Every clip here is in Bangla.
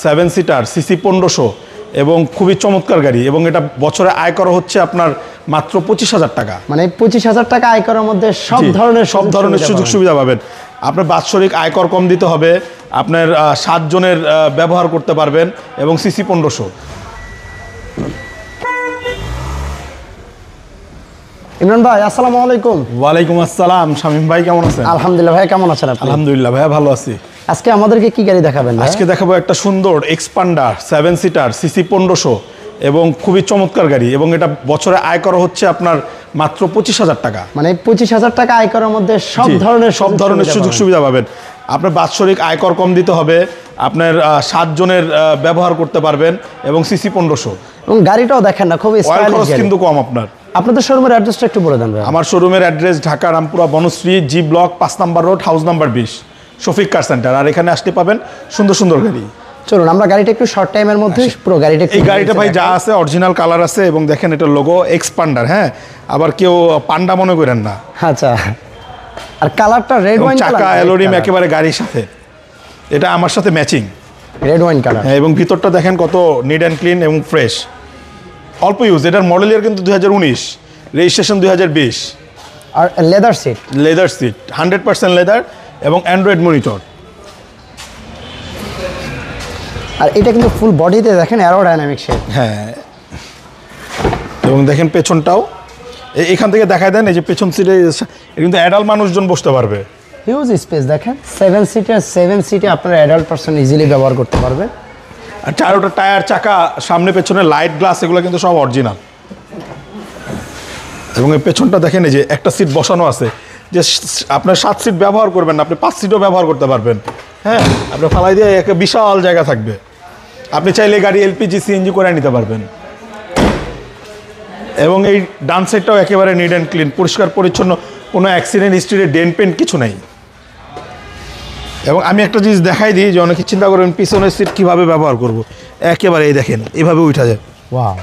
7 সিটার সিসি 1500 এবং খুবই চমৎকার গাড়ি, এবং এটা বছরে আয় করা হচ্ছে আপনার মাত্র 25,000 টাকা। মানে 25,000 টাকা আয় করার মধ্যে সব ধরনের সুযোগ সুবিধা পাবেন। আপনার বাৎসরিক আয়কর কম দিতে হবে, আপনার 7 জনের ব্যবহার করতে পারবেন, এবং সিসি 1500। ইমরান ভাই আসসালামু আলাইকুম। ওয়ালাইকুম আসসালাম। শামীম ভাই কেমন আছেন? আলহামদুলিল্লাহ ভাই, কেমন আছেন আপনি? আলহামদুলিল্লাহ ভাইয়া ভালো আছি। আজকে আমাদেরকে কি গাড়ি দেখাবেন? আজকে দেখাবো একটা সুন্দর এক্সপান্ডার 7 সিটার সিসি 1500 এবং খুবই চমৎকার গাড়ি, এবং এটা বছরে আয় করা হচ্ছে আপনার মাত্র 25,000 টাকা। মানে 25,000 টাকা আয় করার মধ্যে সব ধরনের সুযোগ সুবিধা পাবেন। আপনার বাৎসরিক আয়কর কম দিতে হবে, আপনার 7 জনের ব্যবহার করতে পারবেন, এবং সিসি 1500। এবং গাড়িটাও দেখেন না, খুব স্টাইলিশ গাড়ি, কিন্তু কম। আপনাদের শোরুমের অ্যাড্রেসটা একটু বলে দেন ভাই। আমার শোরুমের address Dhaka Rampura Banasree G block 5 নম্বর road, house number 20, Shafiq car center. আর এখানে আসতে পাবেন সুন্দর সুন্দর গাড়ি। চলুন আমরা গাড়িটা একটু শর্ট টাইমের মধ্যে পুরো গাড়িটা, এই গাড়িটা ভাই যা আছে অরিজিনাল কালার আছে, এবং দেখেন এটা লোগো এক্সপান্ডার। হ্যাঁ, আবার কেউ পান্ডা মনে করেন না। আচ্ছা, আর কালারটা রেড ওয়াইন কালার, চাকা অ্যালোরিম একেবারে গাড়ির সাথে, এটা আমার সাথে ম্যাচিং রেড ওয়াইন কালার। হ্যাঁ, এবং ভিতরটা দেখেন কত নিট অ্যান্ড ক্লিন এবং ফ্রেশ। অল্প ইউজ। এটার মডেল ইয়ার কিন্তু 2019, রেজিস্ট্রেশন 2020। আর লেদার সিট 100% লেদার, এবং অ্যান্ড্রয়েড মনিটর। আর এটা কিন্তু ফুল বডিতে দেখেন অ্যারোডাইনামিক শেপ। হ্যাঁ, এবং দেখেন পেছনটাও এখান থেকে দেখায় দেন। এই যে পেছন সিটে কিন্তু অ্যাডাল্ট মানুষজন বসতে পারবে। হিউজ স্পেস দেখেন। 7 সিটে আপনারা অ্যাডাল্ট পারসন ইজিলি ব্যবহার করতে পারবে। আর চারোটা টায়ার, চাকা, সামনে পেছনে লাইট, গ্লাস এগুলো কিন্তু সব অরিজিনাল। এবং এই পেছনটা দেখেন, এই যে একটা সিট বসানো আছে, যে আপনার 7 সিট ব্যবহার করবেন না, আপনি 5 সিটও ব্যবহার করতে পারবেন। হ্যাঁ, আপনি ফালাই দিয়ে একটা বিশাল জায়গা থাকবে। আপনি চাইলে গাড়ি এলপিজি সিএনজি করে নিতে পারবেন। এবং এই ডান সাইডটাও একেবারে নিট অ্যান্ড ক্লিন, পরিষ্কার পরিচ্ছন্ন, কোনো অ্যাক্সিডেন্ট হিস্ট্রিতে ডেন্ট পেন্ট কিছু নেই। এবং আমি একটা জিনিস দেখাই দিই, যে অনেকে চিন্তা করবেন পিছনের সিট কীভাবে ব্যবহার করব। একেবারে এই দেখেন, এইভাবে উঠা যায়। ওয়াও,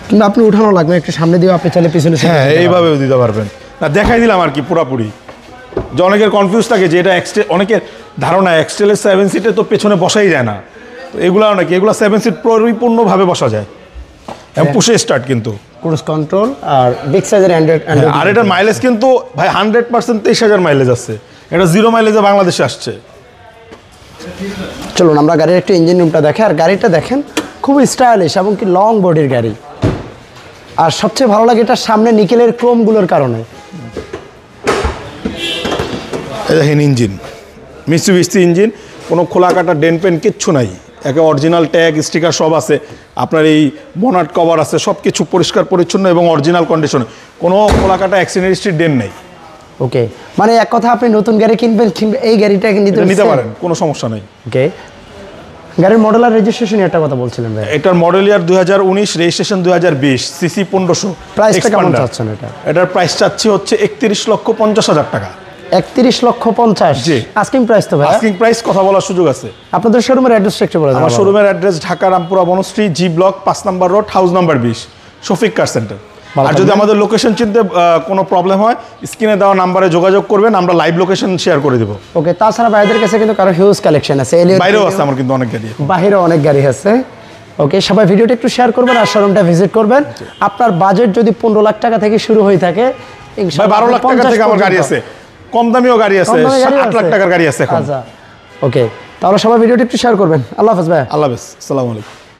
কিন্তু আপনি উঠানো লাগবে একটু সামনে দিয়ে, আপনি চাইলে পিছনে। হ্যাঁ, এইভাবেও দিতে পারবেন। না, দেখাই দিলাম আর কি পুরাপুরি, যে অনেকের কনফিউজ থাকে যে এটা অনেকের ধারণা এক্সটেলের 7 সিটে তো পেছনে বসাই যায় না। তো এগুলো নাকি, এগুলো 7 সিট পরিপূর্ণভাবে বসা যায়, এবং পুশে স্টার্ট কিন্তু ক্রুজ কন্ট্রোল আর বিগ সাইজের অ্যান্ড্রয়েড। আর এটার মাইলেজ কিন্তু ভাই 100% 23,000 মাইলেজ আছে। এটা 0 মাইলেজে বাংলাদেশে আসছে। চলুন আমরা গাড়ির একটু ইঞ্জিন রুমটা দেখে। আর গাড়িটা দেখেন খুব স্টাইলিশ এবং কি লং বডির গাড়ি। আর সবচেয়ে ভালো লাগে এটার সামনে নিকেলের ক্রোমগুলোর কারণে। এই দেখেন ইঞ্জিন, মিস্ত্রি ইঞ্জিন, কোনো খোলা কাটা ডেন্ট পেন্ট কিচ্ছু নাই। একে অরিজিনাল ট্যাগ স্টিকার সব আছে, আপনার এই বনাট কভার আছে, সব কিছু পরিষ্কার পরিচ্ছন্ন এবং অরিজিনাল কন্ডিশনে, কোনো খোলা কাটা অ্যাক্সিডেন্ট হিস্ট্রি ডেন্ট নেই। ওকে, মানে এক কথা আপনি নতুন গাড়ি কিনবেন, এই গাড়িটাকে নিতে পারেন, কোনো সমস্যা নেই। ওকে, গাড়ির মডেল আর রেজিস্ট্রেশন একটা কথা বলছিলেন ভাই। এটার মডেল ইয়ার 2019, রেজিস্ট্রেশন 2020, সিসি 1500। প্রাইসটা কেমন চাচ্ছেন এটা? এটার প্রাইস চাচ্ছি হচ্ছে 31,50,000 টাকা। 31,50,000? জি, আস্কিং প্রাইস তো ভাই। আস্কিং প্রাইস, কথা বলার সুযোগ আছে। আপনাদের শোরুমের অ্যাড্রেসটা একটু বলে দেন। আমার শোরুমের address Dhaka Rampura Banasree G block 5 নম্বর road, house number 20, Shafiq car center. আর যদি আমাদের লোকেশন চিনতে কোনো প্রবলেম হয়, স্ক্রিনে দেওয়া নাম্বারে যোগাযোগ করবেন, আমরা লাইভ লোকেশন শেয়ার করে দেবো। ওকে, তাছাড়া ভাইদের কাছে কিন্তু কারো হিউজ কালেকশন আছে, বাইরেও আছে আমার কিন্তু অনেক গাড়ি, বাইরেও অনেক গাড়ি আছে। ওকে, সবাই ভিডিওটা একটু শেয়ার করবেন আর শোরুমটা ভিজিট করবেন। আপনার বাজেট যদি 15 লাখ টাকা থেকে শুরু হয়ে থাকে, 12 লাখ টাকা থেকে আমার গাড়ি আছে, কম দামিও গাড়ি আছে, 8 লাখ টাকার গাড়ি আছে এখন। আচ্ছা, ওকে, তাহলে সবাই ভিডিওটা একটু শেয়ার করবেন। আল্লাহ হাফেজ ভাই। আল্লাহ হাফেজ, আসসালামু আলাইকুম।